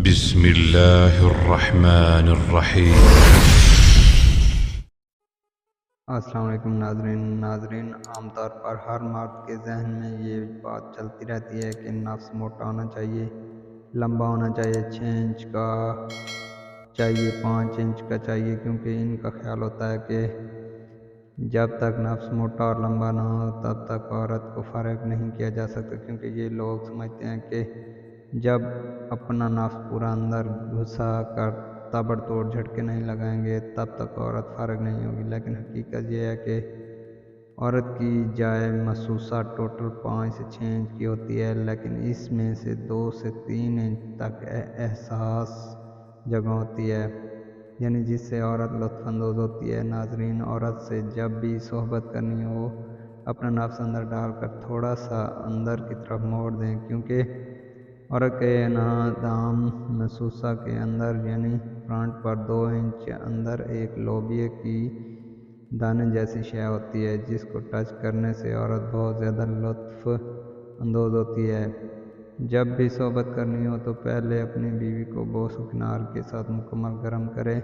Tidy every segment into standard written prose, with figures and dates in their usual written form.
بسم اللہ الرحمن الرحیم۔ السلام علیکم ناظرین عام طور پر ہر مرد کے ذہن میں یہ بات چلتی رہتی ہے کہ نفس موٹا ہونا چاہیے، لمبا ہونا چاہیے، 6 انچ کا چاہیے، 5 انچ کا چاہیے، کیونکہ ان کا خیال ہوتا ہے کہ جب تک نفس موٹا اور لمبا نہ ہو تب تک عورت کو فارغ نہیں کیا جا سکتا، کیونکہ یہ لوگ سمجھتے ہیں کہ جب اپنا نفس پورا اندر گھسا کر تابڑ توڑ جھٹکے نہیں لگائیں گے تب تک عورت فارغ نہیں ہوگی۔ لیکن حقیقت یہ ہے کہ عورت کی جائے محسوسہ ٹوٹل 5 سے 6 انچ کی ہوتی ہے، لیکن اس میں سے 2 سے 3 انچ تک احساس جگہ ہوتی ہے، یعنی جس سے عورت لطف اندوز ہوتی ہے۔ ناظرین، عورت سے جب بھی صحبت کرنی ہو اپنا نفس اندر ڈال کر تھوڑا سا اندر کی طرف موڑ دیں، کیونکہ عورت کے انہدام محسوسہ کے اندر یعنی فرنٹ پر 2 انچ اندر ایک لوبیے کی دانے جیسی شے ہوتی ہے، جس کو ٹچ کرنے سے عورت بہت زیادہ لطف اندوز ہوتی ہے۔ جب بھی صحبت کرنی ہو تو پہلے اپنی بیوی کو بوس و کنار کے ساتھ مکمل گرم کریں،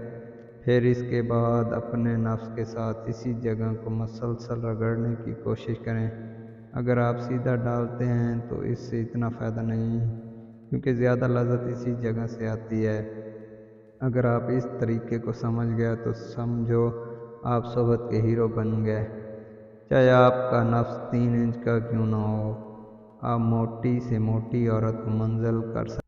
پھر اس کے بعد اپنے نفس کے ساتھ اسی جگہ کو مسلسل رگڑنے کی کوشش کریں۔ اگر آپ سیدھا ڈالتے ہیں تو اس سے اتنا فائدہ نہیں، کیونکہ زیادہ لذت اسی جگہ سے آتی ہے۔ اگر آپ اس طریقے کو سمجھ گئے تو سمجھو آپ صحبت کے ہیرو بن گئے، چاہے آپ کا نفس 3 انچ کا کیوں نہ ہو۔ آپ موٹی سے موٹی عورت کو منزل کر سکتے